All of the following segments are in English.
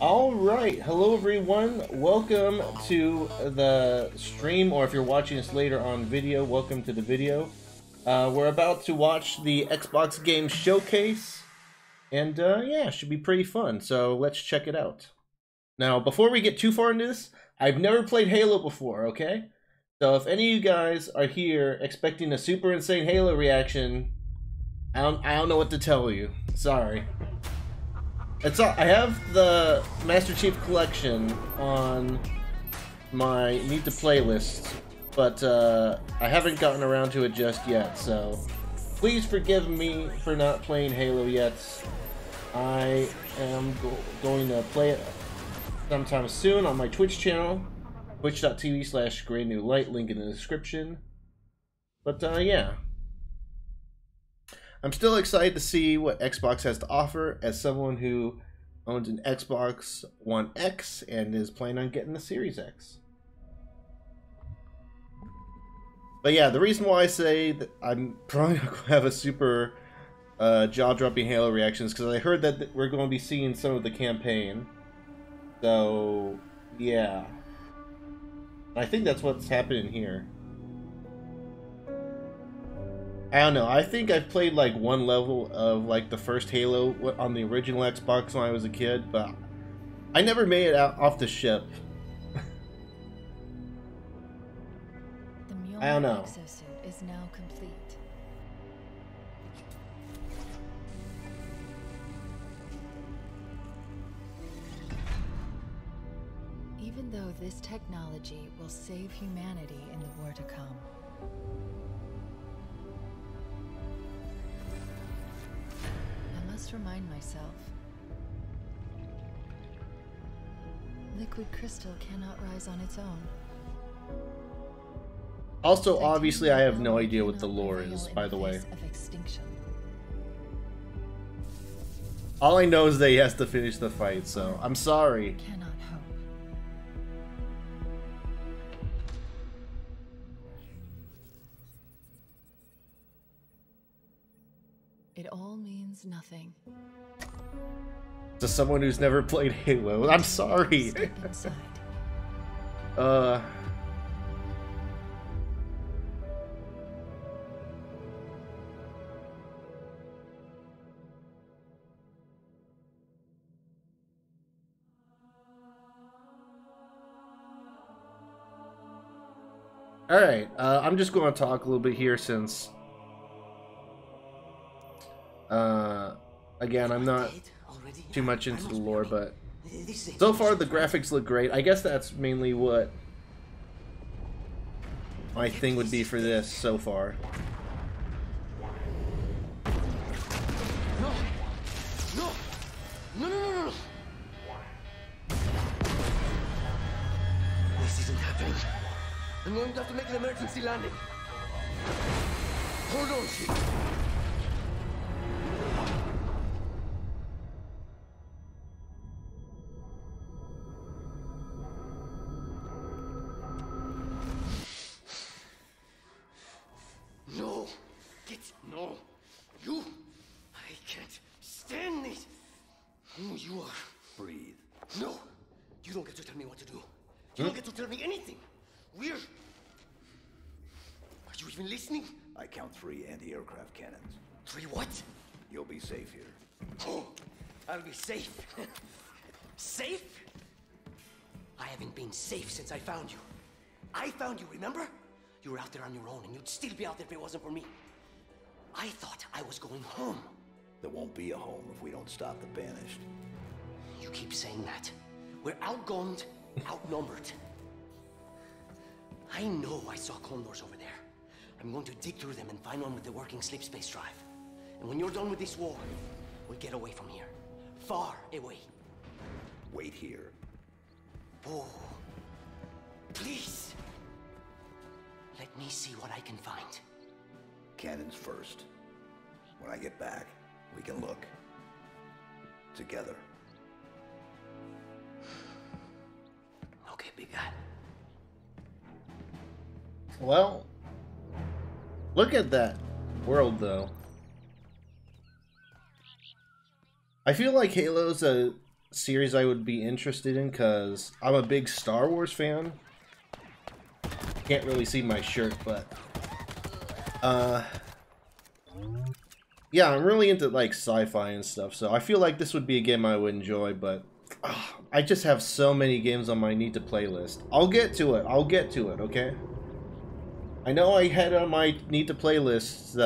Alright, hello everyone, welcome to the stream, or if you're watching this later on video, welcome to the video. We're about to watch the Xbox Game Showcase, and yeah, it should be pretty fun, so let's check it out. Now, before we get too far into this, I've never played Halo before, okay? So if any of you guys are here expecting a super insane Halo reaction, I don't know what to tell you. Sorry. I have the Master Chief Collection on my Need to Play list, but I haven't gotten around to it just yet, so please forgive me for not playing Halo yet. I am going to play it sometime soon on my Twitch channel, twitch.tv/GrandNoodleLite, link in the description. But yeah. I'm still excited to see what Xbox has to offer as someone who owns an Xbox One X and is planning on getting the Series X. But yeah, the reason why I say that I'm probably not going to have a super jaw-dropping Halo reaction is because I heard that we're going to be seeing some of the campaign. So, yeah. I think that's what's happening here. I don't know, I think I've played like one level of like the first Halo on the original Xbox when I was a kid, but I never made it out off the ship. I don't know. Exosuit is now complete. Even though this technology will save humanity in the war to come, I must remind myself, liquid crystal cannot rise on its own. Also, obviously, I have no idea what the lore is, by the way. All I know is that he has to finish the fight, so I'm sorry. Cannot hope. It all means nothing. To someone who's never played Halo, I'm sorry. Step inside. Alright, I'm just going to talk a little bit here since again, I'm not too much into the lore, but so far the graphics look great. I guess that's mainly what my thing would be for this so far. No. This isn't happening. I'm going to have to make an emergency landing. Hold on, shit. No. You. I can't stand this. Who you are. Breathe. No. You don't get to tell me what to do. You don't get to tell me anything. We're... Are you even listening? I count 3 anti-aircraft cannons. 3 what? You'll be safe here. Oh, I'll be safe. Safe? I haven't been safe since I found you. I found you, remember? You were out there on your own, and you'd still be out there if it wasn't for me. I thought I was going home. There won't be a home if we don't stop the Banished. You keep saying that. We're outgunned, outnumbered. I know I saw condors over there. I'm going to dig through them and find one with the working sleep space drive. And when you're done with this war, we'll get away from here. Far away. Wait here. Oh, please. Let me see what I can find. Cannons first. When I get back, we can look. Together. Okay, big guy. Well, look at that world, though. I feel like Halo's a series I would be interested in because I'm a big Star Wars fan. Can't really see my shirt, but yeah, I'm really into like sci-fi and stuff, so I feel like this would be a game I would enjoy, but I just have so many games on my need to play list. I'll get to it, okay? I know I had on my need to play list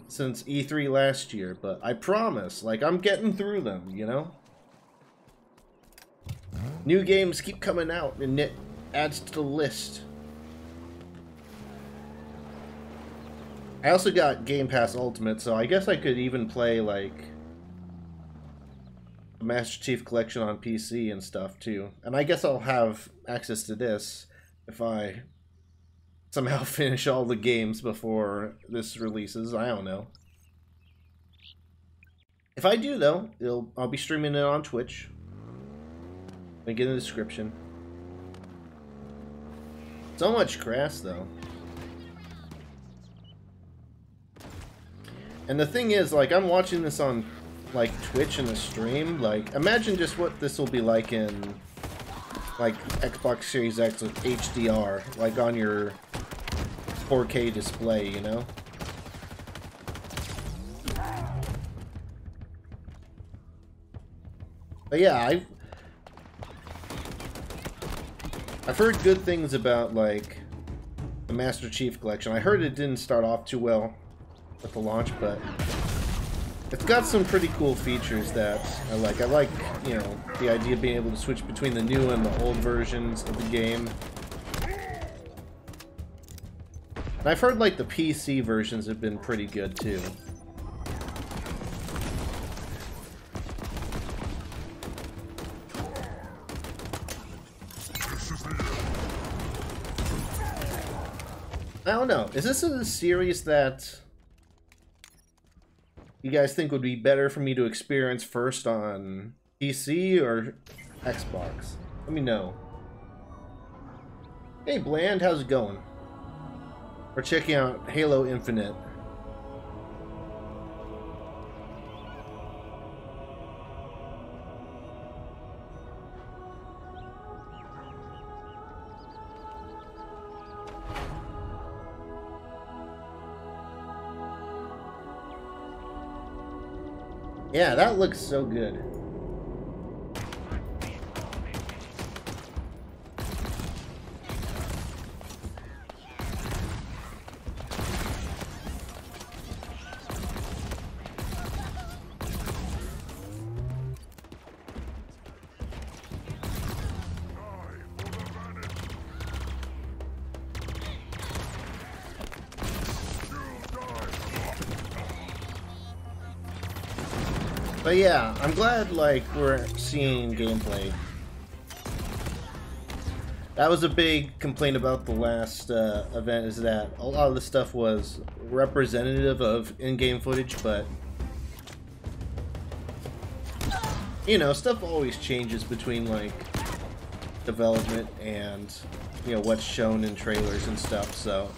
since E3 last year, but I promise, like, I'm getting through them, you know? New games keep coming out, and it adds to the list. I also got Game Pass Ultimate, so I guess I could even play, like, the Master Chief Collection on PC and stuff, too. And I guess I'll have access to this if I somehow finish all the games before this releases. I don't know. If I do, though, I'll be streaming it on Twitch. Link in the description. So much grass, though. And the thing is, like, I'm watching this on, like, Twitch in the stream. Like, imagine just what this will be like in, like, Xbox Series X with HDR, like, on your 4K display, you know? But yeah, I've heard good things about, like, the Master Chief Collection. I heard it didn't start off too well with the launch, but it's got some pretty cool features that I like. I like, you know, the idea of being able to switch between the new and the old versions of the game. And I've heard, like, the PC versions have been pretty good, too. I don't know. Is this a series that you guys think would be better for me to experience first on PC or Xbox? Let me know. Hey, Bland, how's it going? We're checking out Halo Infinite. Yeah, that looks so good. But yeah, I'm glad, like, we're seeing gameplay. That was a big complaint about the last event, is that a lot of the stuff was representative of in-game footage, but you know, stuff always changes between, like, development and, you know, what's shown in trailers and stuff, so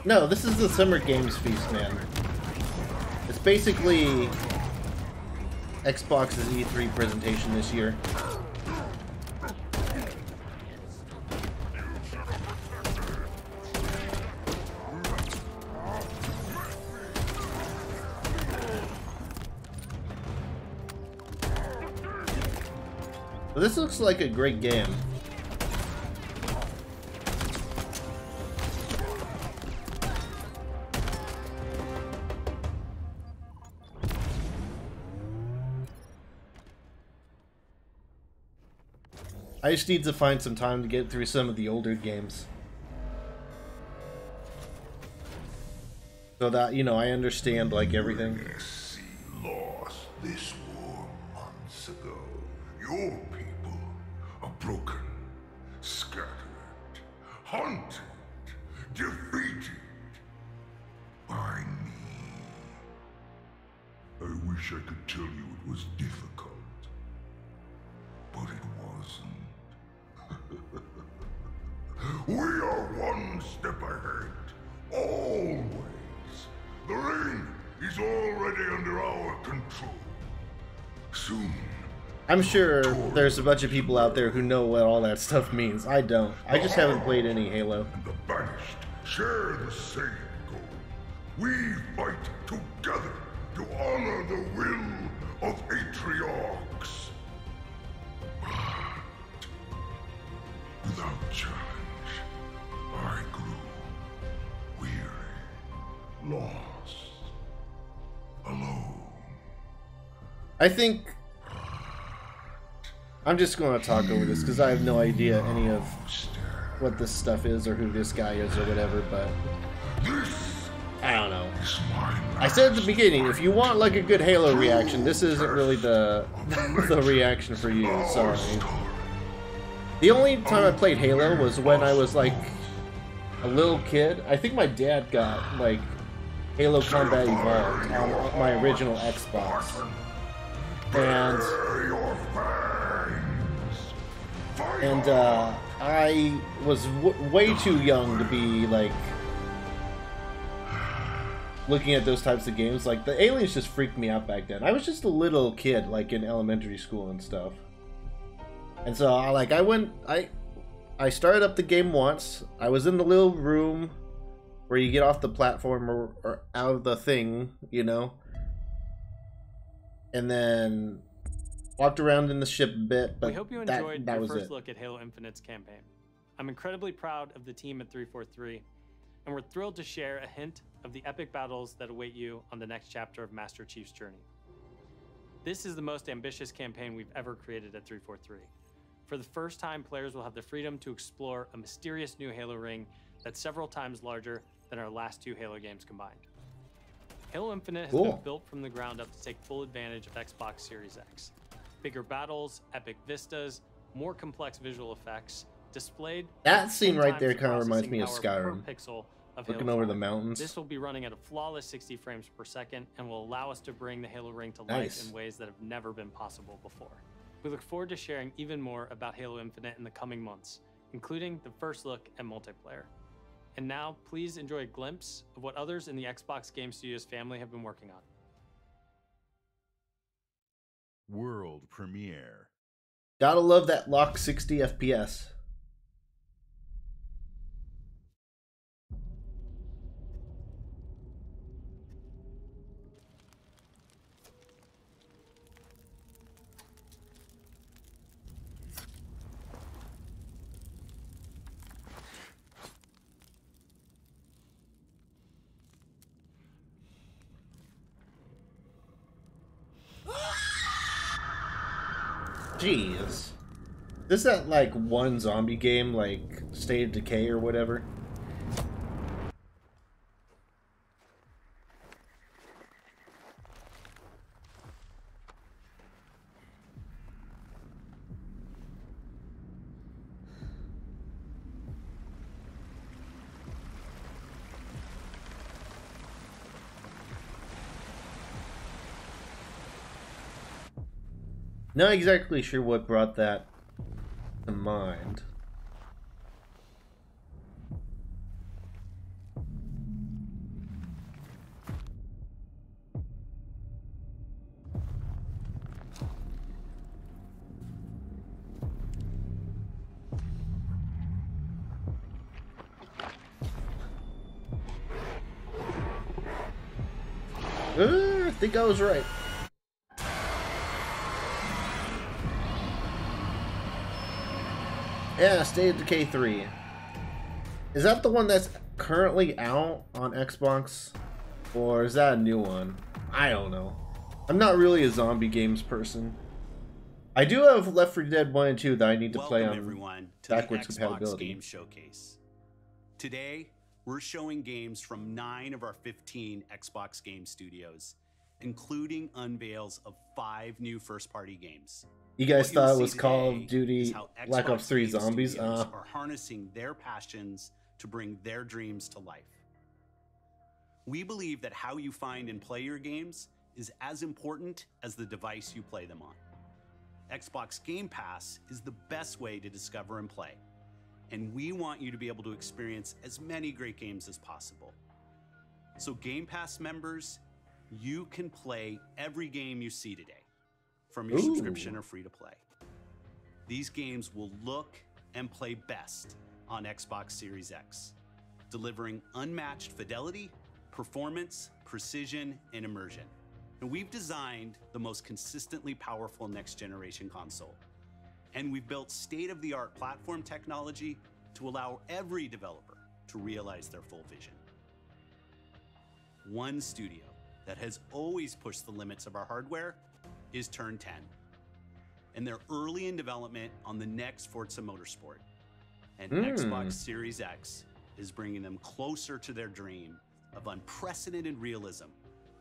no, this is the Summer Games Feast, man. It's basically Xbox's E3 presentation this year. But this looks like a great game. I just need to find some time to get through some of the older games, so that, you know, I understand, like, everything. Yes, he lost this war months ago. Your people are broken, scattered, hunted, defeated by me. I wish I could tell you it was difficult, but it wasn't. We are one step ahead. Always. The ring is already under our control. Soon. I'm sure there's a bunch of people out there who know what all that stuff means. I don't. I just haven't played any Halo. And the banished share the same goal. We fight together to honor the will of Atriarchs. But without challenge, I grew weary, lost, alone. I think I'm just going to talk over this because I have no idea any of what this stuff is or who this guy is or whatever, but I don't know. I said at the beginning, if you want like a good Halo reaction, this isn't really the reaction for you, sorry. The only time I played Halo was when I was like a little kid. I think my dad got like Halo Combat Evolved on my original Xbox. And I was way too young to be like looking at those types of games. Like the aliens just freaked me out back then. I was just a little kid, like in elementary school and stuff. And so I started up the game once. I was in the little room where you get off the platform or out of the thing, you know. And then walked around in the ship a bit, but we hope you enjoyed that your was first it. look at Halo Infinite's campaign. I'm incredibly proud of the team at 343, and we're thrilled to share a hint of the epic battles that await you on the next chapter of Master Chief's journey. This is the most ambitious campaign we've ever created at 343. For the first time, players will have the freedom to explore a mysterious new Halo ring that's several times larger than our last two Halo games combined. Halo Infinite has been built from the ground up to take full advantage of Xbox Series X. Bigger battles, epic vistas, more complex visual effects, displayed. That scene right there kind of reminds me of Skyrim. Looking over the mountains. This will be running at a flawless 60 frames per second and will allow us to bring the Halo ring to life in ways that have never been possible before. We look forward to sharing even more about Halo Infinite in the coming months, including the first look at multiplayer. And now, please enjoy a glimpse of what others in the Xbox Game Studios family have been working on. World premiere. Gotta love that locked 60 FPS. Jeez. Is that like one zombie game, like State of Decay or whatever? Not exactly sure what brought that to mind. I think I was right. Yeah, State of Decay 3. Is that the one that's currently out on Xbox? Or is that a new one? I don't know. I'm not really a zombie games person. I do have Left 4 Dead 1 and 2 that I need to play on everyone to backwards the Xbox compatibility. Game Showcase. Today, we're showing games from 9 of our 15 Xbox Game Studios, including unveils of 5 new first-party games. You guys What you'll thought it see was Call today of Duty is how Black Xbox Ops 3 Game Zombies? Studios are harnessing their passions to bring their dreams to life. We believe that how you find and play your games is as important as the device you play them on. Xbox Game Pass is the best way to discover and play. and we want you to be able to experience as many great games as possible. So Game Pass members, you can play every game you see today from your subscription or free to play. These games will look and play best on Xbox Series X, delivering unmatched fidelity, performance, precision, and immersion. And we've designed the most consistently powerful next-generation console. And we've built state-of-the-art platform technology to allow every developer to realize their full vision. One studio that has always pushed the limits of our hardware is Turn 10. And they're early in development on the next Forza Motorsport. And Xbox Series X is bringing them closer to their dream of unprecedented realism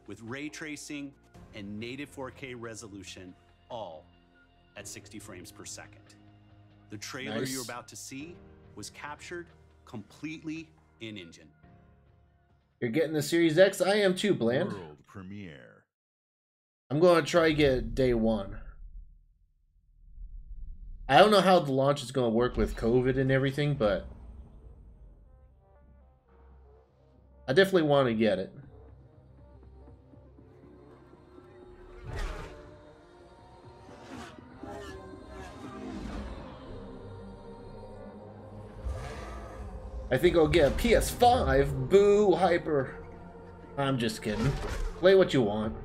with ray tracing and native 4K resolution, all at 60 frames per second. The trailer you're about to see was captured completely in-engine. You're getting the Series X? I am too, Bland. World premiere. I'm going to try get it day one. I don't know how the launch is going to work with COVID and everything, but I definitely want to get it. I think I'll get a PS5. Boo, hyper. I'm just kidding. Play what you want.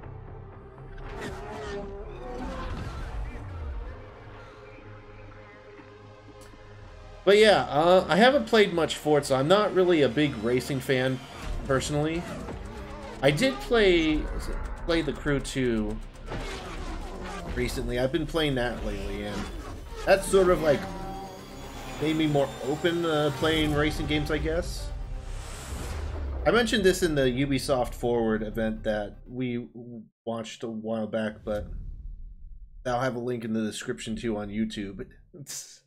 But yeah, I haven't played much Forza. I'm not really a big racing fan, personally. I did play The Crew 2 recently. I've been playing that lately, and that's sort of like made me more open to playing racing games, I guess. I mentioned this in the Ubisoft Forward event that we watched a while back, but I'll have a link in the description too on YouTube. It's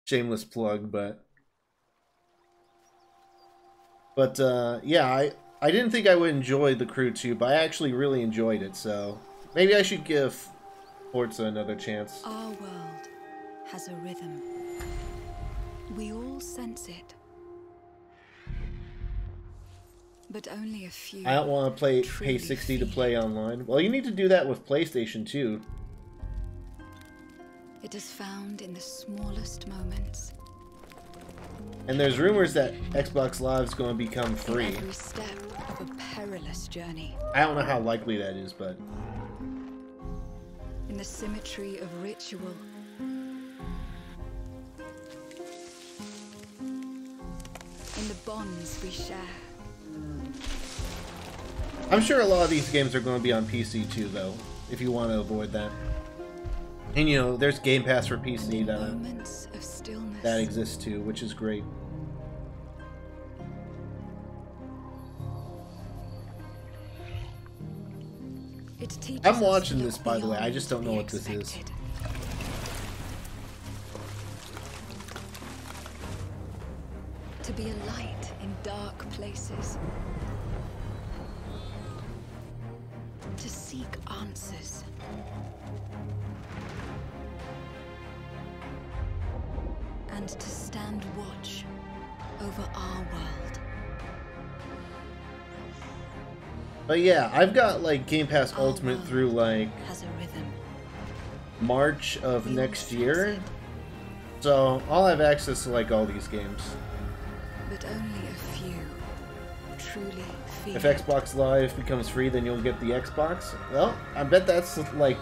shameless plug, but yeah, I didn't think I would enjoy The Crew 2, but I actually really enjoyed it, so maybe I should give Forza another chance. Our world has a rhythm. We all sense it. But only a few. I don't want to pay 60 to play online. Well, you need to do that with PlayStation too. It is found in the smallest moments. And there's rumors that Xbox Live is going to become free. Every step of a perilous journey. I don't know how likely that is, but in the symmetry of ritual. In the bonds we share. I'm sure a lot of these games are going to be on PC too, though, if you want to avoid that. And you know, there's Game Pass for PC that exists too, which is great. I'm watching this, by the way. I just don't know what this is. To be a light in dark places. To seek answers. And to stand watch over our world. But yeah, I've got like Game Pass Ultimate through like March of next year. So I'll have access to like all these games. But only a few truly feel. If Xbox Live becomes free, then you'll get the Xbox. Well, I bet that's like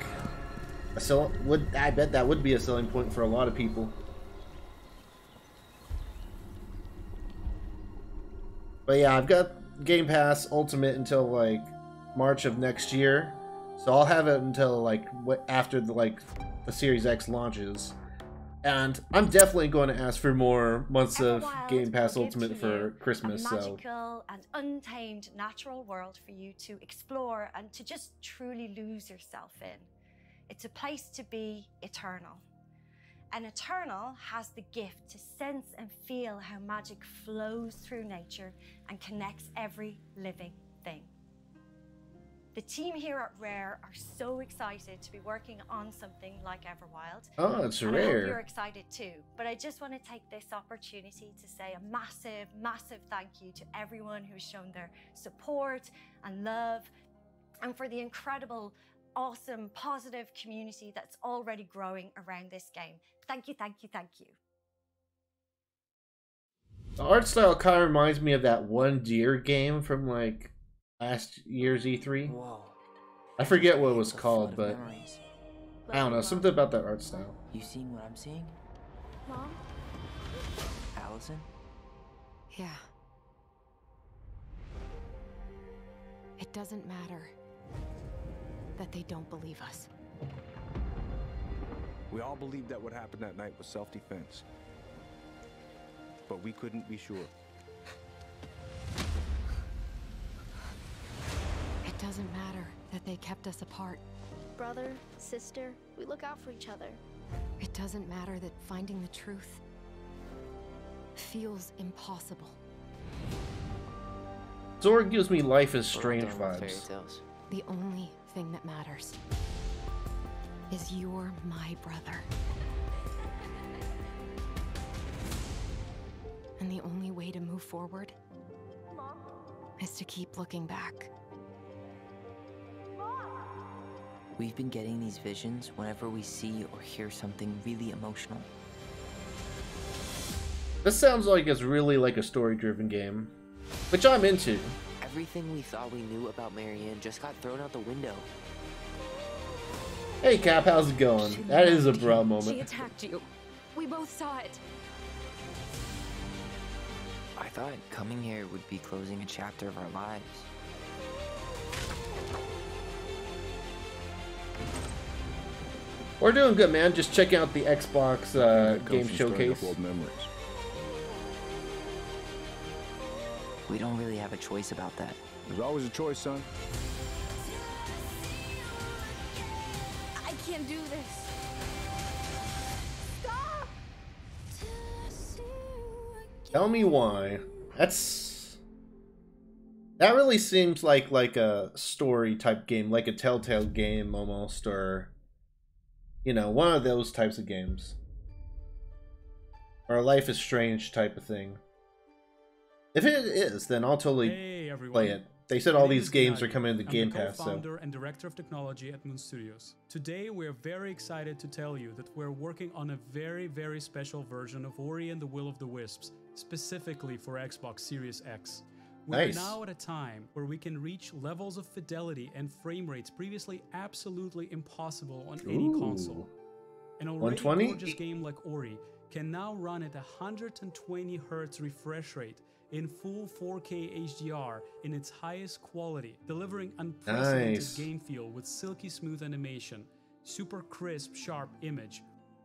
I bet that would be a selling point for a lot of people. But yeah, I've got Game Pass Ultimate until like March of next year, so I'll have it until like after the Series X launches. And I'm definitely going to ask for more months of Game Pass Ultimate for Christmas. A magical and untamed natural world for you to explore and to just truly lose yourself in. It's a place to be eternal. And Eternal has the gift to sense and feel how magic flows through nature and connects every living thing. The team here at Rare are so excited to be working on something like Everwild. Oh, it's and I hope Rare. you're excited too. But I just want to take this opportunity to say a massive, massive thank you to everyone who's shown their support and love, and for the incredible, awesome, positive community that's already growing around this game. Thank you, thank you, thank you. The art style kind of reminds me of that one deer game from like last year's E3. Whoa. I forget what it was called, but I don't know, something about that art style. You seeing what I'm seeing? Mom? Allison? Yeah. It doesn't matter that they don't believe us. We all believed that what happened that night was self-defense. But we couldn't be sure. It doesn't matter that they kept us apart. Brother, sister, we look out for each other. It doesn't matter that finding the truth feels impossible. Zora gives me Life is Strange vibes. The only thing that matters is you're my brother. And the only way to move forward is to keep looking back. We've been getting these visions whenever we see or hear something really emotional. This sounds like it's really like a story-driven game, which I'm into. Everything we thought we knew about Marianne just got thrown out the window. Hey Cap, how's it going? That is a bra She moment. attacked you. We both saw it. I thought coming here would be closing a chapter of our lives. We're doing good, man. Just check out the Xbox game showcase. Old memories. We don't really have a choice about that. There's always a choice, son. I can't do this. Stop! Tell me why. That really seems like a story type game, like a Telltale game almost, or you know, one of those types of games, or a Life is Strange type of thing. If it is, then I'll totally play it. They said all these games are coming into Game Pass, so. I'm the co-founder and director of technology at Moon Studios. Today, we're very excited to tell you that we're working on a very, very special version of Ori and the Will of the Wisps, specifically for Xbox Series X. We're now at a time where we can reach levels of fidelity and frame rates previously absolutely impossible on any console. An already 120? gorgeous game like Ori can now run at 120 Hz refresh rate in full 4K HDR in its highest quality, delivering unprecedented game feel with silky smooth animation, super crisp, sharp image,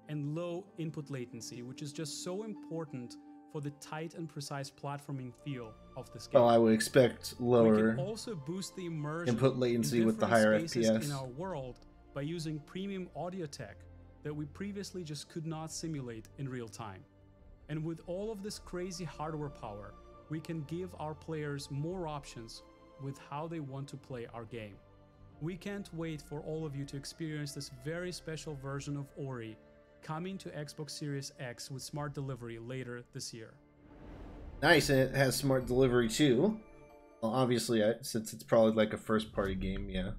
and low input latency, which is just so important for the tight and precise platforming feel of this game. Well, I would expect lower we can also boost the immersion input latency in with the higher spaces FPS. in our world by using premium audio tech that we previously just could not simulate in real time. And with all of this crazy hardware power, we can give our players more options with how they want to play our game. We can't wait for all of you to experience this very special version of Ori coming to Xbox Series X with smart delivery later this year. Nice, and it has smart delivery too. Well, obviously, since it's probably like a first-party game, yeah.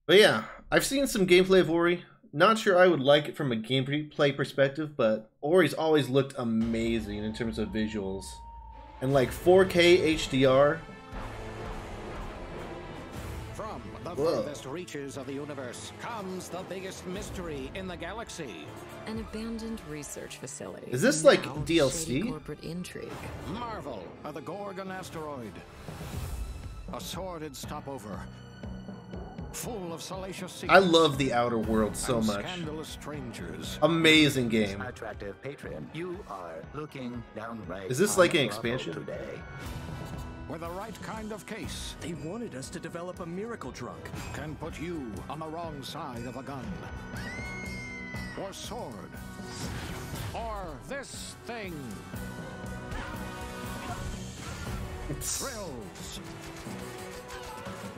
But yeah, I've seen some gameplay of Ori. Not sure I would like it from a gameplay perspective, but Ori's always looked amazing in terms of visuals. And like 4K HDR. From the furthest reaches of the universe comes the biggest mystery in the galaxy. An abandoned research facility. Is this like Now, DLC? shady corporate intrigue. Marvel of the Gorgon asteroid. A sordid stopover. Full of salacious secrets. I love the Outer Worlds so and much. Scandalous strangers. Amazing game. Attractive patron, you are looking downright. Is this like an expansion? Today. With the right kind of case, They wanted us to develop a miracle drug. can put you on the wrong side of a gun. Or sword. Or this thing. Thrills.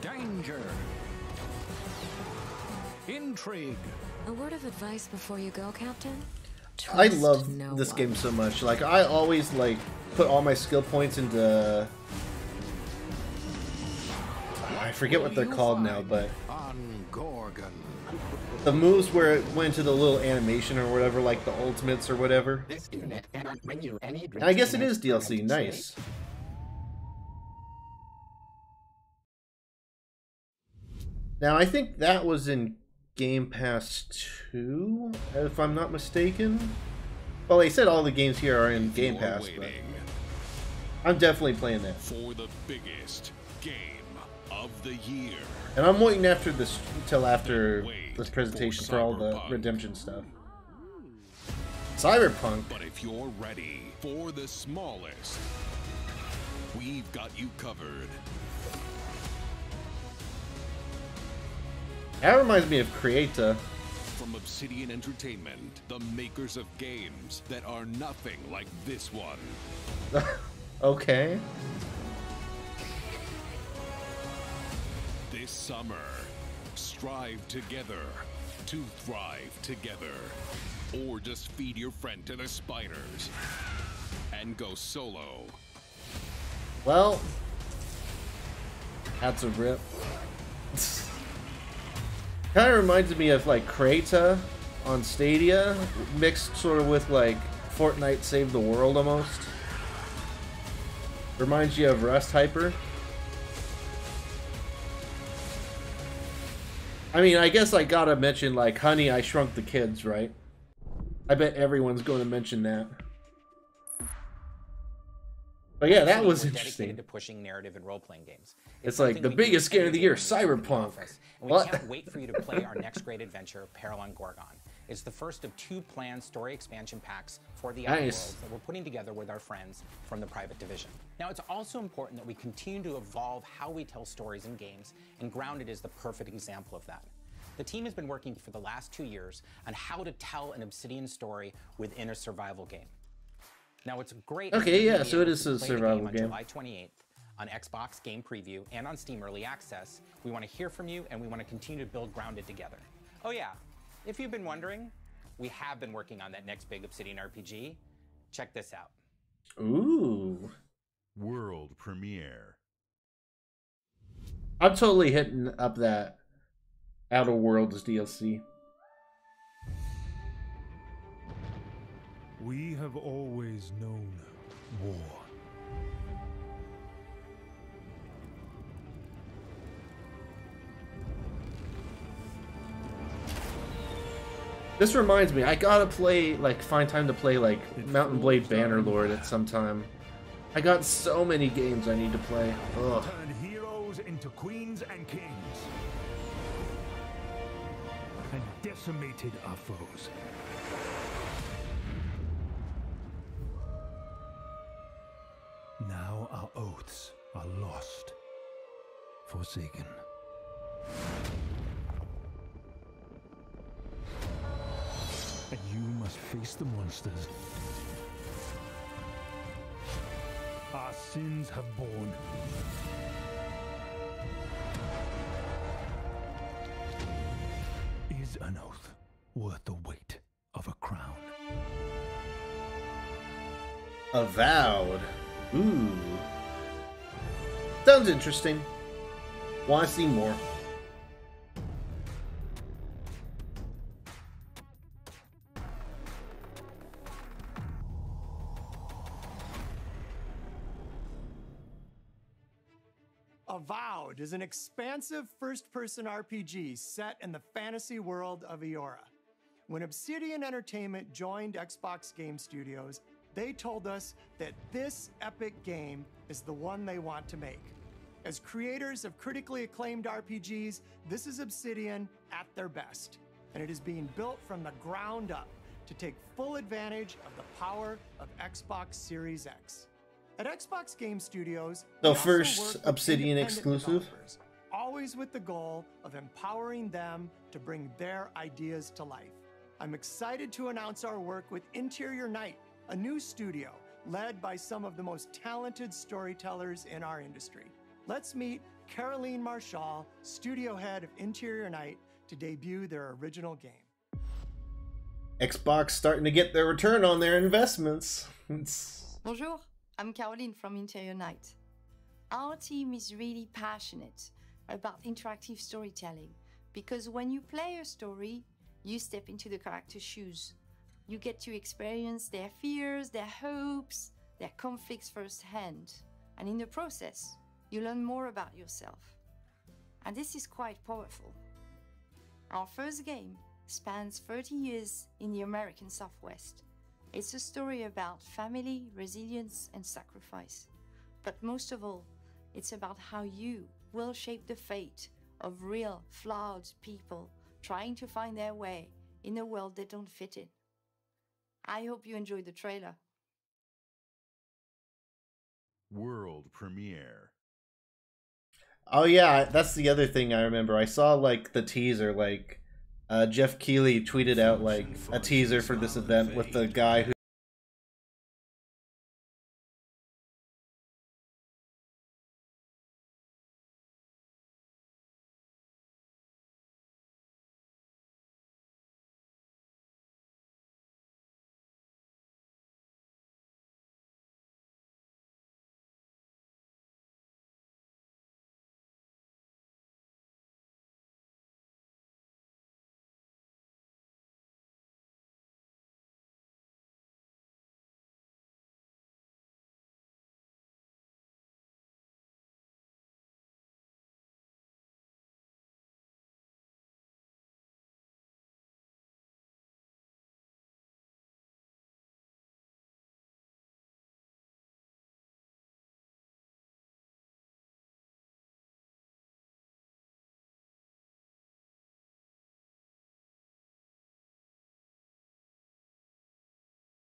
danger, intrigue. A word of advice before you go, Captain? I Trust love no this one. game so much. Like, I always like put all my skill points into I forget what they're called now, but On Gorgon. the moves where it went to the little animation or whatever, like the ultimates or whatever. This unit cannot bring you any drinks. I guess it is DLC. Nice. Now, I think that was in Game Pass 2, if I'm not mistaken. Well, they said all the games here are in Game Pass, but I'm definitely playing that. For the biggest game of the year. And I'm waiting after this till after this presentation for all the redemption stuff. Cyberpunk. But if you're ready for the smallest, we've got you covered. That reminds me of Creata. From Obsidian Entertainment, the makers of games that are nothing like this one. Okay. This summer, strive together to thrive together. Or just feed your friend to the spiders and go solo. Well, that's a rip. Kind of reminds me of like Creata on Stadia, mixed sort of with like Fortnite Save the World almost. Reminds you of Rust Hyper. I mean, I guess I gotta mention like Honey, I Shrunk the Kids, right? I bet everyone's going to mention that. But yeah, that was interesting. Dedicated to pushing narrative and role-playing games. It's like the biggest game of the year, Cyberpunk. And we can't wait for you to play our next great adventure, Peril on Gorgon. It's the first of 2 planned story expansion packs for the Outer Worlds that we're putting together with our friends from the Private Division. Now, it's also important that we continue to evolve how we tell stories in games, and Grounded is the perfect example of that. The team has been working for the last 2 years on how to tell an Obsidian story within a survival game. Now, it's great. Okay, yeah, so it is a survival game. On July 28th on Xbox Game Preview and on Steam Early Access. We want to hear from you, and we want to continue to build Grounded together. Oh yeah, if you've been wondering, we have been working on that next big Obsidian RPG. Check this out. Ooh. World premiere. I'm totally hitting up that Outer Worlds DLC. We have always known war. This reminds me, I gotta play, like, find time to play, like, Mountain Blade Bannerlord at some time. I got so many games I need to play. Ugh. Turned heroes into queens and kings. And decimated our foes. Now our oaths are lost, forsaken. And you must face the monsters our sins have borne. Is an oath worth the weight of a crown? Avowed. Ooh. Sounds interesting. Want to see more. Avowed is an expansive first-person RPG set in the fantasy world of Eora. When Obsidian Entertainment joined Xbox Game Studios, they told us that this epic game is the one they want to make. As creators of critically acclaimed RPGs, this is Obsidian at their best, and it is being built from the ground up to take full advantage of the power of Xbox Series X. At Xbox Game Studios, The first Obsidian exclusive. always with the goal of empowering them to bring their ideas to life. I'm excited to announce our work with Interior Night, a new studio led by some of the most talented storytellers in our industry. Let's meet Caroline Marchal, studio head of Interior Night, to debut their original game. Xbox starting to get their return on their investments. Bonjour, I'm Caroline from Interior Night. Our team is really passionate about interactive storytelling because when you play a story, you step into the character's shoes. You get to experience their fears, their hopes, their conflicts firsthand. And in the process, you learn more about yourself. And this is quite powerful. Our first game spans 30 years in the American Southwest. It's a story about family, resilience, and sacrifice. But most of all, it's about how you will shape the fate of real, flawed people trying to find their way in a world they don't fit in. I hope you enjoyed the trailer. World premiere. Oh yeah, that's the other thing I remember. I saw like the teaser, like Jeff Keighley tweeted out like a teaser for this event with the guy who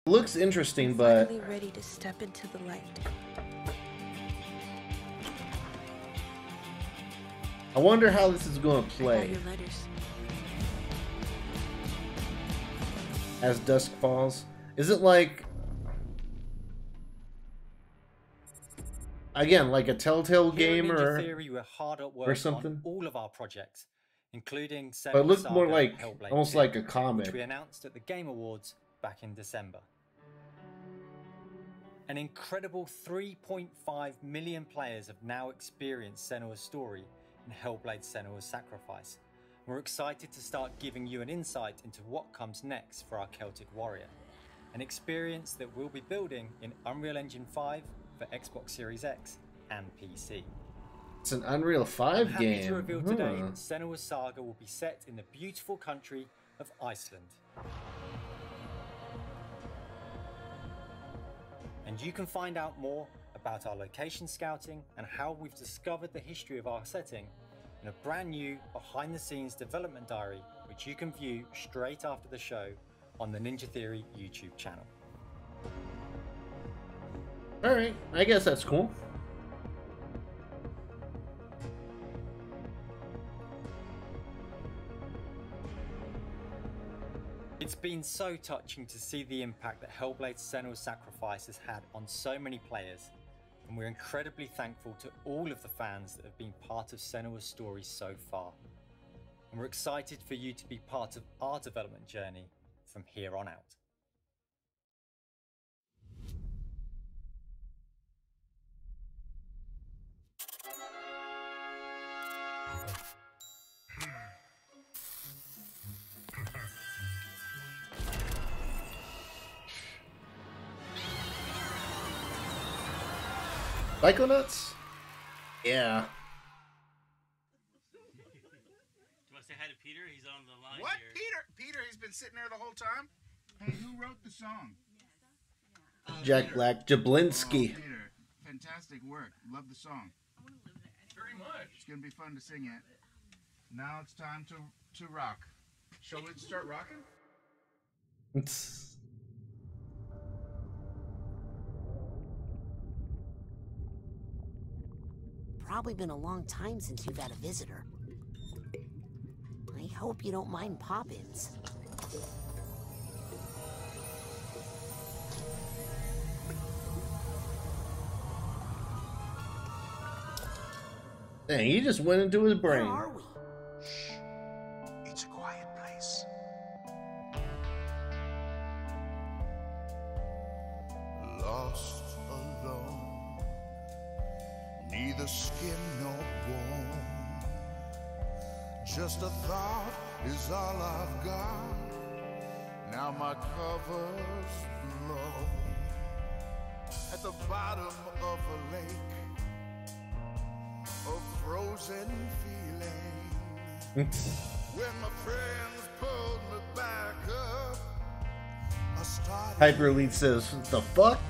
looks interesting, but Finally ready to step into the light. I wonder how this is going to I got play your letters. as dusk falls. Is it like, again, like a Telltale game or Theory, we're hard at work something? on all of our projects, including But it looked Saga more and like Hellblade almost 2, like a comic. which we announced at the Game Awards back in December. An incredible 3.5 million players have now experienced Senua's story in Hellblade: Senua's Sacrifice. We're excited to start giving you an insight into what comes next for our Celtic Warrior, an experience that we'll be building in Unreal Engine 5 for Xbox Series X and PC. It's an Unreal 5 I'm happy game. to reveal today Huh. that Senua's Saga will be set in the beautiful country of Iceland. And you can find out more about our location scouting and how we've discovered the history of our setting in a brand new behind-the-scenes development diary, which you can view straight after the show on the Ninja Theory YouTube channel. Alright, I guess that's cool. It's been so touching to see the impact that Hellblade: Senua's Sacrifice has had on so many players, and we're incredibly thankful to all of the fans that have been part of Senua's story so far. And we're excited for you to be part of our development journey from here on out. Psychonauts? Yeah. Do you want to say hi to Peter? He's on the line What? here. Peter, he's been sitting there the whole time? Hey, who wrote the song? Jack Black, Jablinski. Oh, Peter, fantastic work. Love the song. Very much. It's gonna be fun to sing it. Now it's time to rock. Shall we start rocking? Probably been a long time since you've had a visitor. I hope you don't mind pop-ins. Dang, he just went into his brain. Where are we? Shh. It's a quiet place. Lost alone, neither skin nor bone. Just a thought is all I've got. Now my cover's blown. At the bottom of a lake, a frozen feeling. When my friends pulled me back up, I started HyperElite says, the fuck?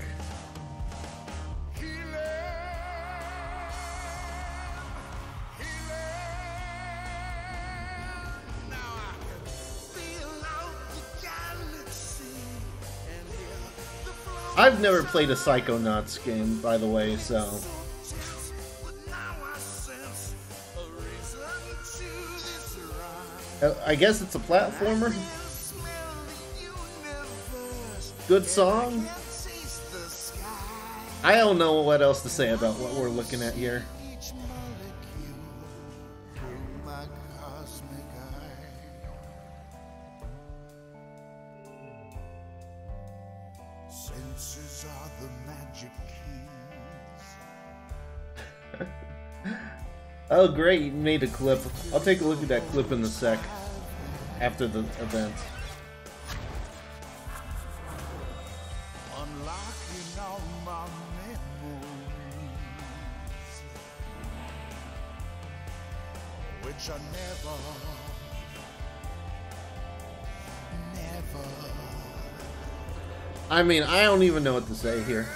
I've never played a Psychonauts game, by the way, so... I guess it's a platformer? Good song? I don't know what else to say about what we're looking at here. Senses are the magic keys. Oh great, you made a clip. I'll take a look at that clip in a sec. After the event. Unlocking all my memories, which I never. I mean, I don't even know what to say here.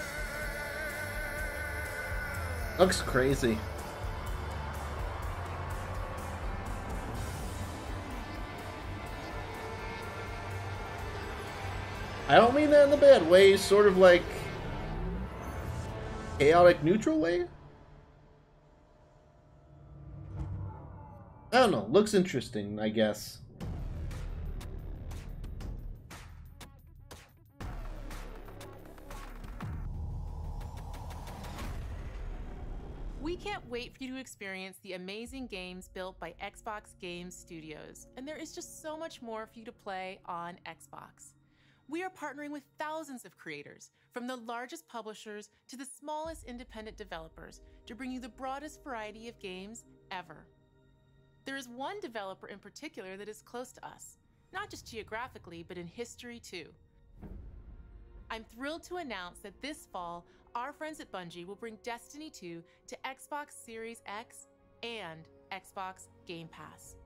Looks crazy. I don't mean that in a bad way, sort of like chaotic neutral way. I don't know, looks interesting, I guess. We can't wait for you to experience the amazing games built by Xbox Game Studios, and there is just so much more for you to play on Xbox. We are partnering with thousands of creators, from the largest publishers to the smallest independent developers, to bring you the broadest variety of games ever. There is one developer in particular that is close to us, not just geographically, but in history too. I'm thrilled to announce that this fall, our friends at Bungie will bring Destiny 2 to Xbox Series X and Xbox Game Pass.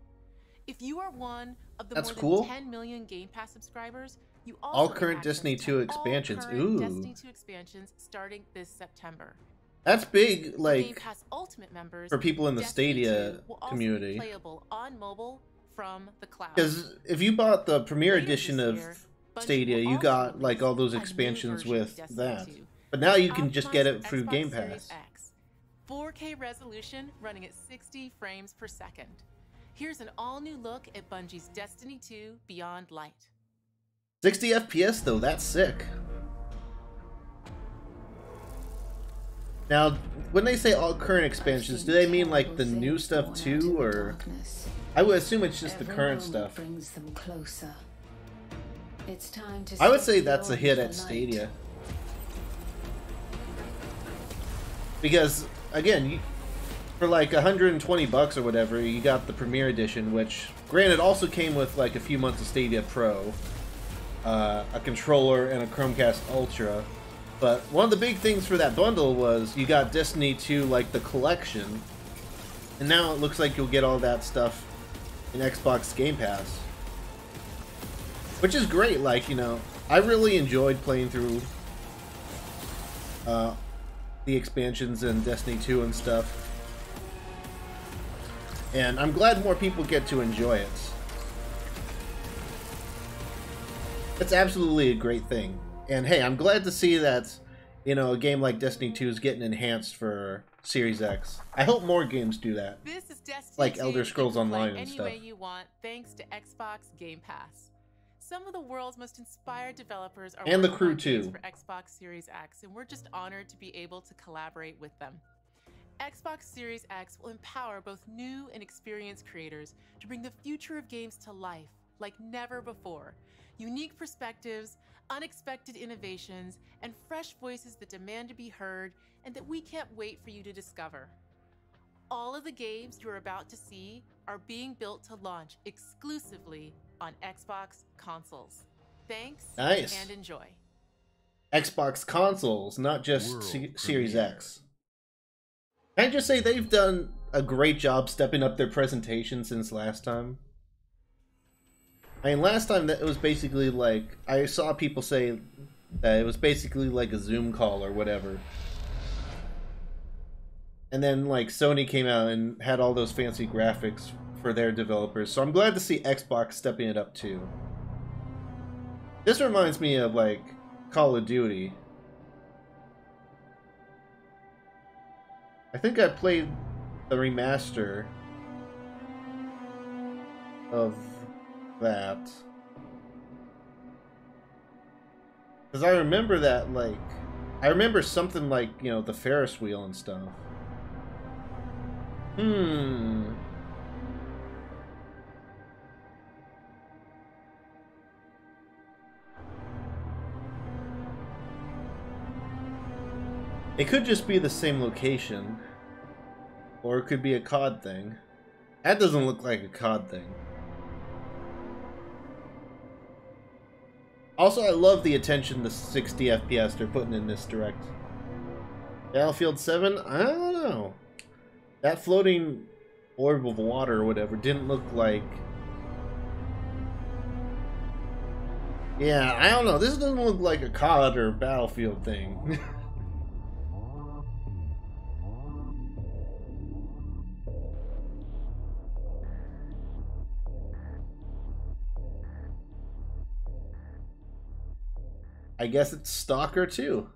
If you are one of the more than 10 million Game Pass subscribers, you also all get current access Destiny to 2 expansions. all current Ooh. Destiny 2 expansions starting this September. That's big, Game like, Pass Ultimate members, for people in the Destiny Stadia 2 will also community. be playable on mobile from the cloud. Because if you bought the Premier Later Edition this of year, Bungie Stadia, will you also got like all those release a new expansions version of with Destiny that. 2, But now you can just get optimized it for through Xbox Game Series Pass. X. 4K resolution running at 60 frames per second. Here's an all-new look at Bungie's Destiny 2 Beyond Light. 60 FPS though, that's sick. Now, when they say all current expansions, do they mean like the new stuff too, or I would assume it's just the current stuff. Brings them closer. It's time to I would say that's a hit at Stadia. Because again, for like 120 bucks or whatever, you got the Premier Edition, which granted also came with like a few months of Stadia Pro, a controller, and a Chromecast Ultra. But one of the big things for that bundle was you got Destiny 2, like the collection, and now it looks like you'll get all that stuff in Xbox Game Pass, which is great. Like, you know, I really enjoyed playing through the expansions in Destiny 2 and stuff, and I'm glad more people get to enjoy it. It's absolutely a great thing. And hey, I'm glad to see that, you know, a game like Destiny 2 is getting enhanced for Series X. I hope more games do that. This is Destiny like 2 Elder Scrolls you can play Online and any stuff. way you want thanks to Xbox Game Pass. Some of the world's most inspired developers are And the working crew, on games too. for Xbox Series X, and we're just honored to be able to collaborate with them. Xbox Series X will empower both new and experienced creators to bring the future of games to life like never before. Unique perspectives, unexpected innovations, and fresh voices that demand to be heard and that we can't wait for you to discover. All of the games you're about to see are being built to launch exclusively on Xbox consoles. Thanks, Nice. and enjoy. Xbox consoles, not just Series X. Can I just say they've done a great job stepping up their presentation since last time? I mean, last time that it was basically like, I saw people say that it was basically like a Zoom call or whatever. And then like Sony came out and had all those fancy graphics for their developers. So I'm glad to see Xbox stepping it up too. This reminds me of like Call of Duty. I think I played the remaster of that. Because I remember that, like, I remember something like, you know, the Ferris wheel and stuff. It could just be the same location. Or it could be a COD thing. That doesn't look like a COD thing. Also, I love the attention to 60 FPS they're putting in this direct. Battlefield 7? I don't know. That floating orb of water or whatever didn't look like... Yeah, I don't know. This doesn't look like a COD or Battlefield thing. I guess it's Stalker 2.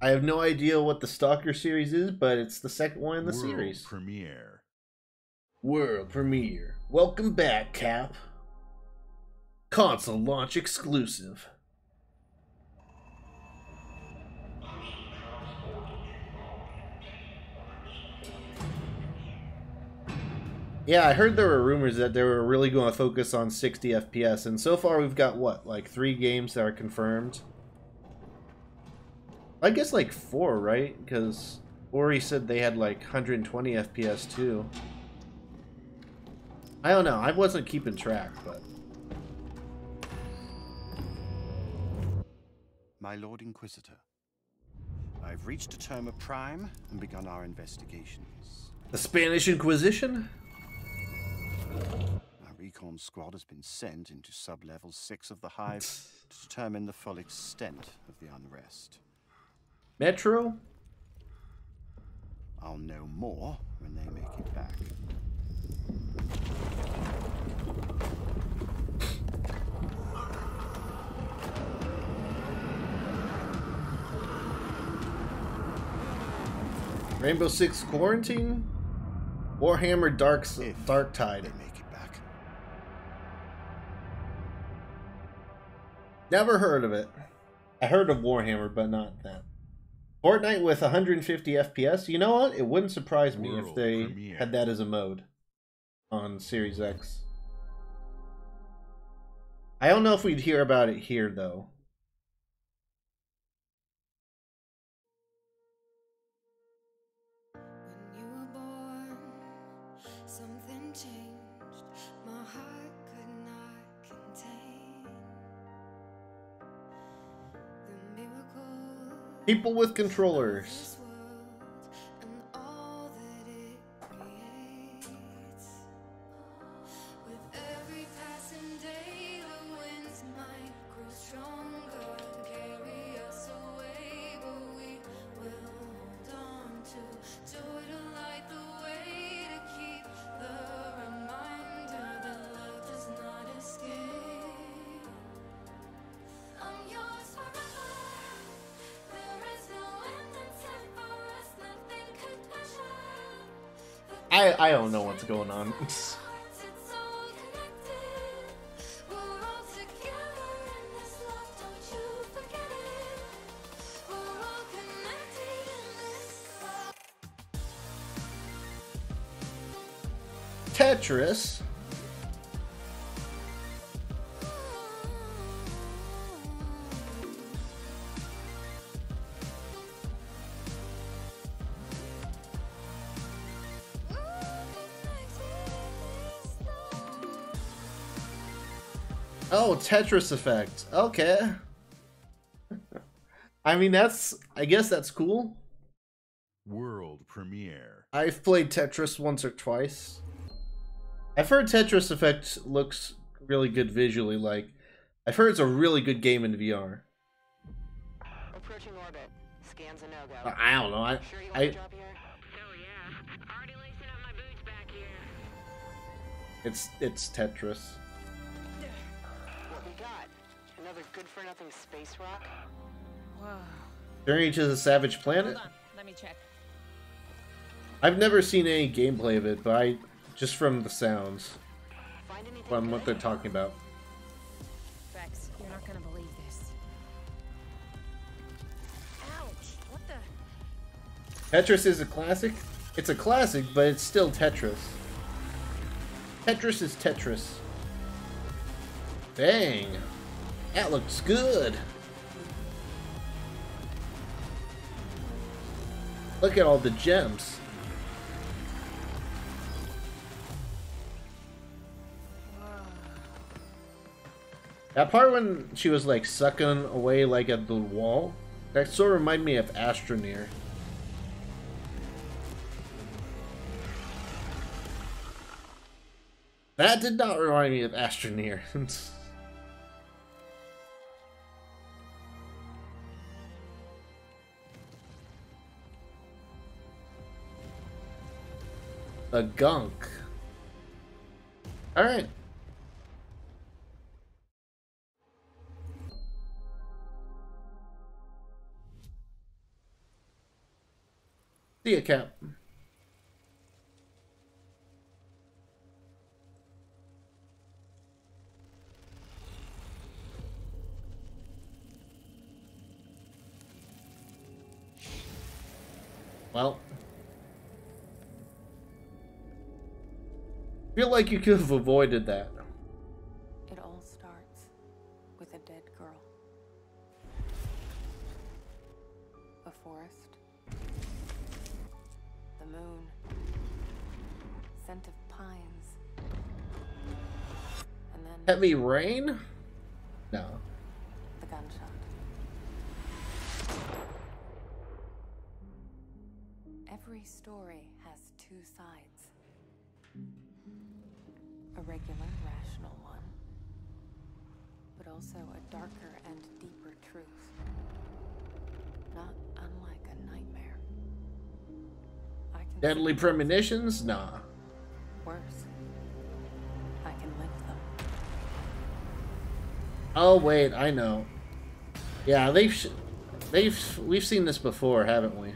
I have no idea what the Stalker series is, but it's the second one in the series. Premiere. World premiere. Welcome back, Cap. Console launch exclusive. Yeah, I heard there were rumors that they were really going to focus on 60 FPS, and so far we've got, what, like 3 games that are confirmed? I guess like 4, right? Because Ori said they had like 120 FPS too. I don't know. I wasn't keeping track, but... My Lord Inquisitor, I've reached a term of prime and begun our investigations. The Spanish Inquisition? Our recon squad has been sent into sub-level 6 of the Hive to determine the full extent of the unrest. Metro? I'll know more when they make it back. Rainbow Six Quarantine? Warhammer Dark Tide. Make it back. Never heard of it. I heard of Warhammer, but not that. Fortnite with 150 FPS. You know what? It wouldn't surprise me if they had that as a mode on Series X. I don't know if we'd hear about it here, though. When you were born, something changed. My heart could not contain the miracle. People with controllers. I don't know what's going on. Tetris. Oh, Tetris effect. Okay. I mean, I guess that's cool. World premiere. I've played Tetris once or twice. I've heard Tetris effect looks really good visually. Like, I've heard it's a really good game in VR. Approaching orbit. Scans a no-go. I don't know. Sure you want to drop here? Hell yeah. Already lacing up my boots back here. It's Tetris. What we got? Another good-for-nothing space rock? Whoa. Journey to the Savage Planet? Hold on. Let me check. I've never seen any gameplay of it, but just from the sounds, from what they're talking about. Rex, you're not gonna believe this. Ouch! What the? Tetris is a classic? It's a classic, but it's still Tetris. Tetris is Tetris. Dang. That looks good. Look at all the gems. That part when she was like sucking away like at the wall, that sort of reminded me of Astroneer. That did not remind me of Astroneer. A gunk. Alright. See ya, Cap. Well, feel like you could have avoided that. It all starts with a dead girl. A forest. The moon. Scent of pines. And then Heavy rain? No. the gunshot. Every story has two sides. A regular, rational one, but also a darker and deeper truth. Not unlike a nightmare. I can Deadly premonitions? Nah. worse. I can link them. Oh wait, I know. Yeah, we've seen this before, haven't we?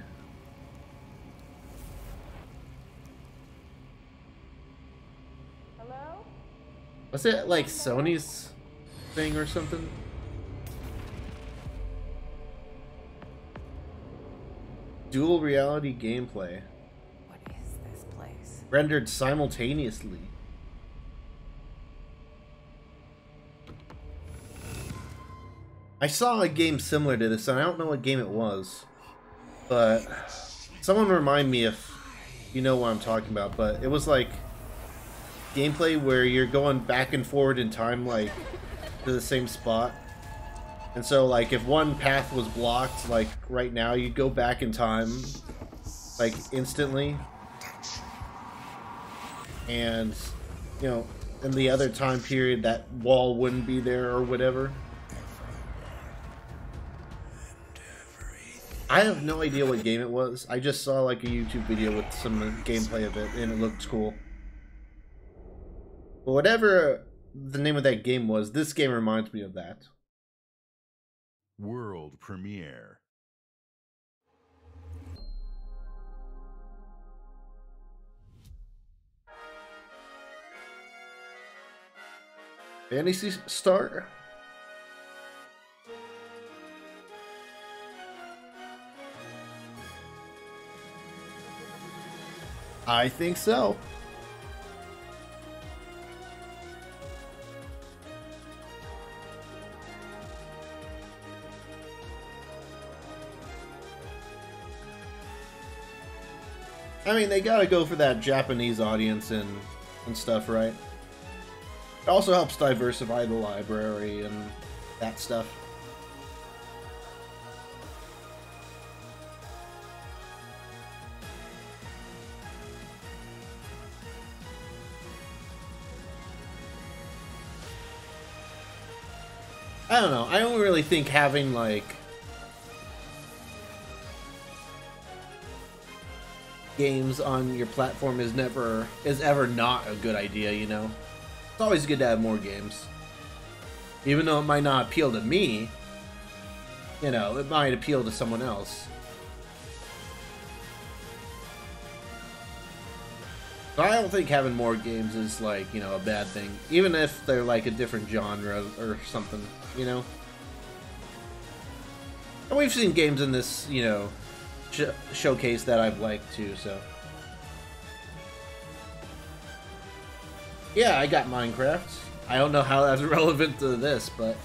Hello? Was it like Sony's thing or something? Dual reality gameplay. What is this place? Rendered simultaneously. I saw a game similar to this, and I don't know what game it was. But someone remind me if you know what I'm talking about. But it was like gameplay where you're going back and forward in time, like to the same spot. And so like if one path was blocked, like right now, you'd go back in time like instantly. And you know, in the other time period that wall wouldn't be there or whatever. I have no idea what game it was. I just saw like a YouTube video with some gameplay of it and it looked cool. But whatever the name of that game was, this game reminds me of that. World premiere. Fantasy Star? I think so. I mean, they gotta go for that Japanese audience and stuff, right? It also helps diversify the library and that stuff. I don't know. I don't really think having, like, games on your platform is ever not a good idea, you know? It's always good to have more games. Even though it might not appeal to me, you know, it might appeal to someone else. So I don't think having more games is, like, you know, a bad thing. Even if they're, like, a different genre or something, you know? And we've seen games in this, you know, showcase that I've liked, too, so... Yeah, I got Minecraft. I don't know how that's relevant to this, but...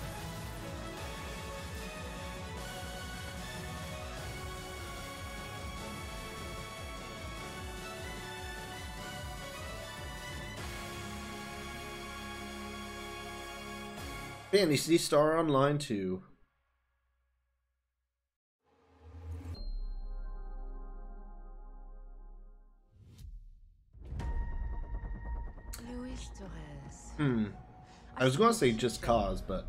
Phantasy Star Online 2. I was gonna say Just Cause, but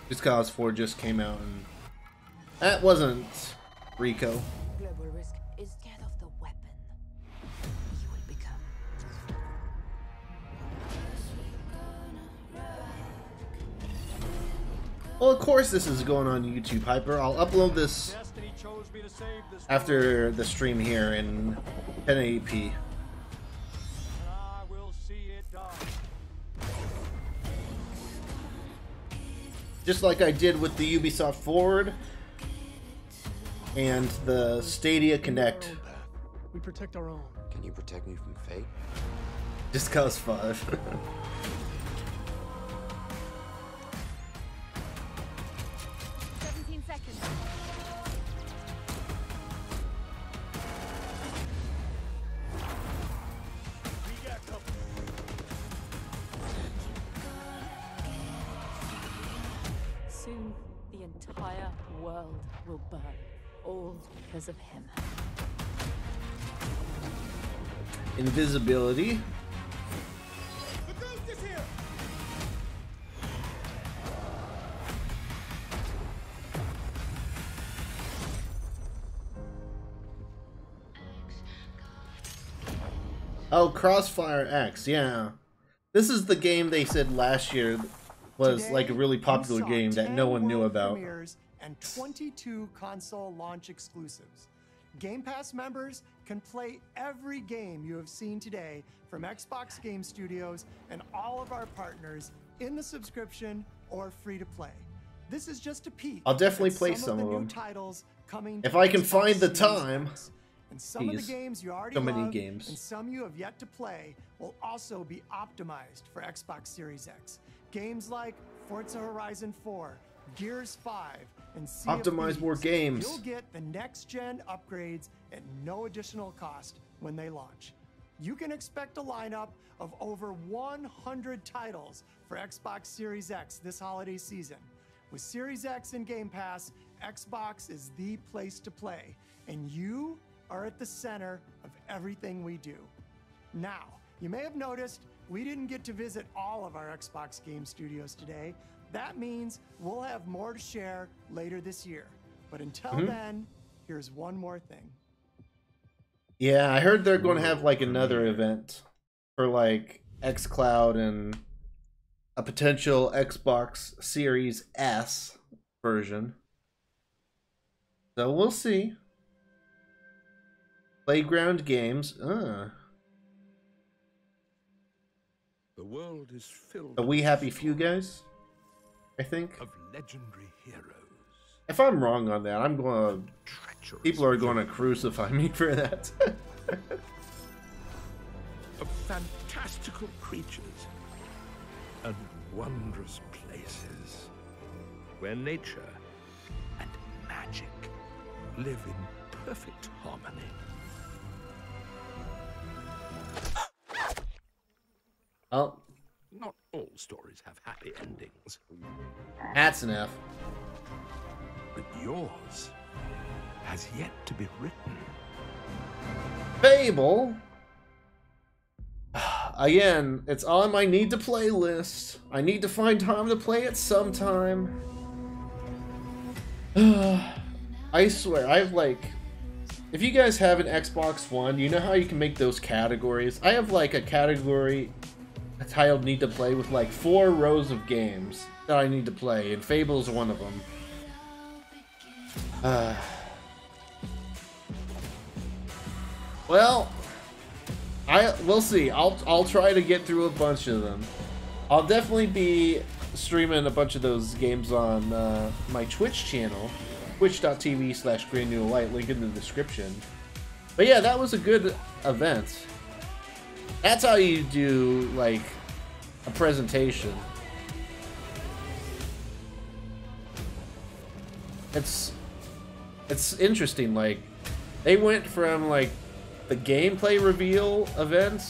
Just Cause 4 just came out, and that wasn't Rico. Global risk is scared of the weapon you will become. Well, of course this is going on YouTube, Hyper. I'll upload this after the stream here in 1080p. Just like I did with the Ubisoft Forward and the Stadia Connect. We protect our own. Can you protect me from fate? Just Cause 5. 17 seconds. Soon, the entire world will burn, all because of him. Invisibility. The ghost is here. Oh, Crossfire X, yeah. This is the game they said last year was Today, like a really popular game that no one knew world about. premieres and 22 console launch exclusives. Game Pass members can play every game you have seen today from Xbox Game Studios and all of our partners in the subscription or free to play. This is just a peek. I'll definitely at play some some of of the new them. titles coming If to I can Xbox find the Series time. X. And some of the Jeez. games you already So many love games. and some you have yet to play will also be optimized for Xbox Series X. Games like Forza Horizon 4, Gears 5, and Sea of Optimize Thieves. more games. You'll get the next-gen upgrades at no additional cost when they launch. You can expect a lineup of over 100 titles for Xbox Series X this holiday season. With Series X and Game Pass, Xbox is the place to play, and you are at the center of everything we do. Now, you may have noticed we didn't get to visit all of our Xbox Game Studios today. That means we'll have more to share later this year. But until then, here's one more thing. Yeah, I heard they're going to have like another event for like xCloud and a potential Xbox Series S version. So we'll see. Playground Games. The world is filled Are we happy few guys? I think. of legendary heroes. If I'm wrong on that, I'm going to... People are going to crucify me for that. Of fantastical creatures and wondrous places where nature and magic live in perfect harmony. Oh. Not all stories have happy endings. That's an F. But yours has yet to be written. Fable. Again, it's on my need to play list. I need to find time to play it sometime. I swear, I've like... If you guys have an Xbox One, you know how you can make those categories? I have like a category titled Need to Play with like 4 rows of games that I need to play, and Fable's one of them. Well, we'll see. I'll try to get through a bunch of them. I'll definitely be streaming a bunch of those games on my Twitch channel, twitch.tv/GrandNoodleLite, link in the description. But yeah, that was a good event. That's how you do like a presentation. It's interesting. Like they went from like the gameplay reveal event,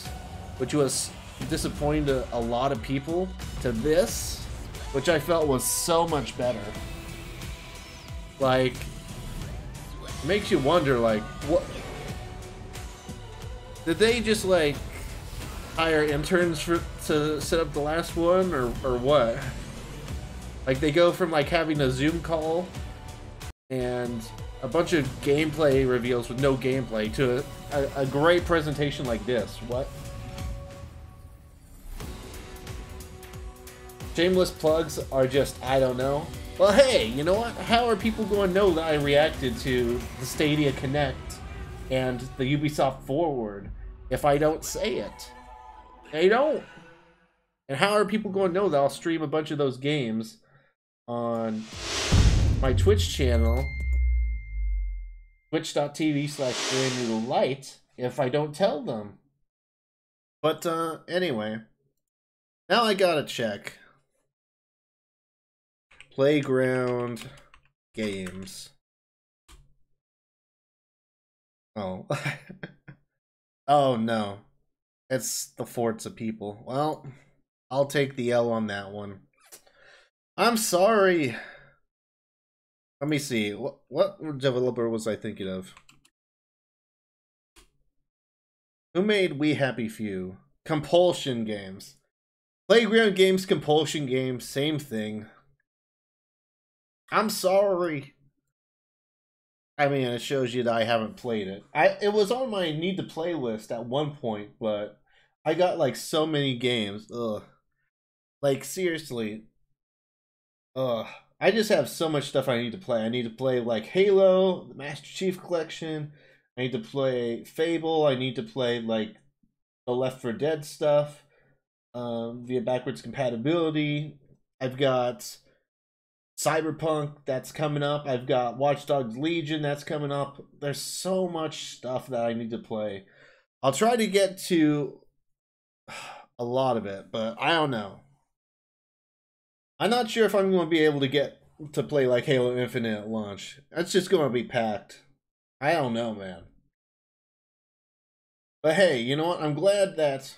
which was disappointing to a lot of people, to this, which I felt was so much better. Like, it makes you wonder, like, what did they just like hire interns to set up the last one, or what? Like, they go from like having a Zoom call and a bunch of gameplay reveals with no gameplay to a great presentation like this. What? Shameless plugs are just, I don't know. Well, hey, you know what? How are people going to know that I reacted to the Stadia Connect and the Ubisoft Forward if I don't say it? They don't. And how are people going to know that I'll stream a bunch of those games on my Twitch channel, twitch.tv/GrandNoodleLite, if I don't tell them? But anyway, now I gotta check. Playground games. Oh. Oh no. It's the Forza people. Well, I'll take the L on that one. I'm sorry. Let me see. What developer was I thinking of? Who made We Happy Few? Compulsion Games. Playground games, Compulsion Games, same thing. I'm sorry. I mean, it shows you that I haven't played it. It was on my need to play list at one point, but I got like so many games. Ugh. Like seriously. Ugh. I just have so much stuff I need to play. I need to play like Halo, the Master Chief Collection. I need to play Fable. I need to play like the Left 4 Dead stuff via backwards compatibility. I've got Cyberpunk that's coming up. I've got Watch Dogs Legion that's coming up. There's so much stuff that I need to play. I'll try to get to a lot of it, but I don't know. I'm not sure if I'm going to be able to get to play like Halo Infinite at launch. It's just going to be packed. I don't know, man. But hey, you know what? I'm glad that...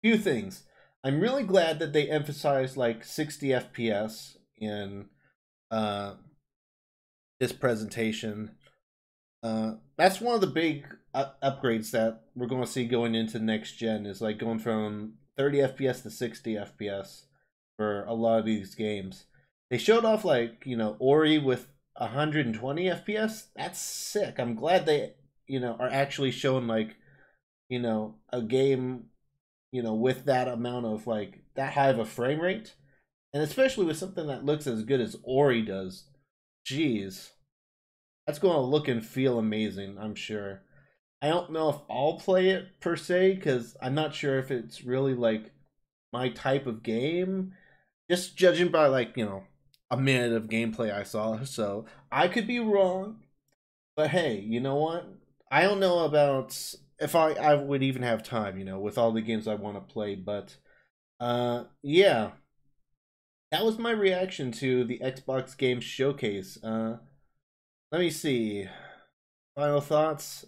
Few things. I'm really glad that they emphasized like 60 FPS in this presentation. That's one of the big upgrades that we're going to see going into next gen, is like going from 30 FPS to 60 FPS for a lot of these games. They showed off like, you know, Ori with 120 FPS. That's sick. I'm glad they, you know, are actually showing like, you know, a game, you know, with that amount of like that high of a frame rate. And especially with something that looks as good as Ori does. Jeez. That's going to look and feel amazing, I'm sure. I don't know if I'll play it per se, because I'm not sure if it's really like my type of game. Just judging by like, you know, a minute of gameplay I saw. So I could be wrong. But hey, you know what? I don't know about if I would even have time, you know, with all the games I want to play. But yeah. That was my reaction to the Xbox Game Showcase. Let me see. Final thoughts.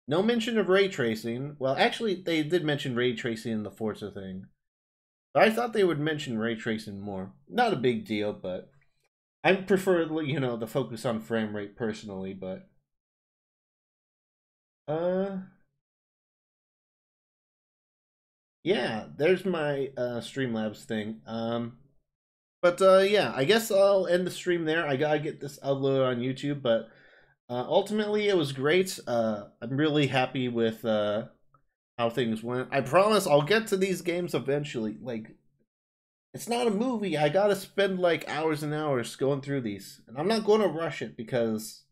No mention of ray tracing. Well, actually, they did mention ray tracing in the Forza thing. But I thought they would mention ray tracing more. Not a big deal, but I prefer, you know, the focus on frame rate personally, but yeah, there's my Streamlabs thing. Yeah, I guess I'll end the stream there. I gotta get this uploaded on YouTube, but ultimately it was great. I'm really happy with how things went. I promise I'll get to these games eventually. Like, it's not a movie. I gotta spend like hours and hours going through these, and I'm not going to rush it because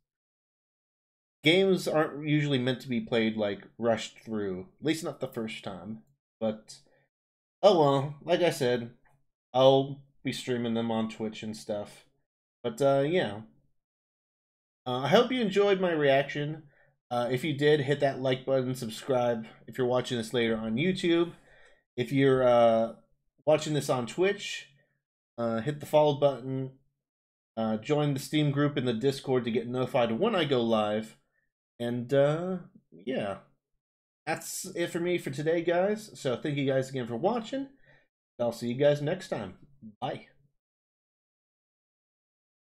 games aren't usually meant to be played like rushed through. At least not the first time. But oh well, like I said, I'll be streaming them on Twitch and stuff. But yeah. I hope you enjoyed my reaction. If you did, hit that like button, subscribe if you're watching this later on YouTube. If you're watching this on Twitch, hit the follow button. Join the Steam group in the Discord to get notified when I go live. And yeah, that's it for me for today, guys. So thank you guys again for watching. I'll see you guys next time. Bye.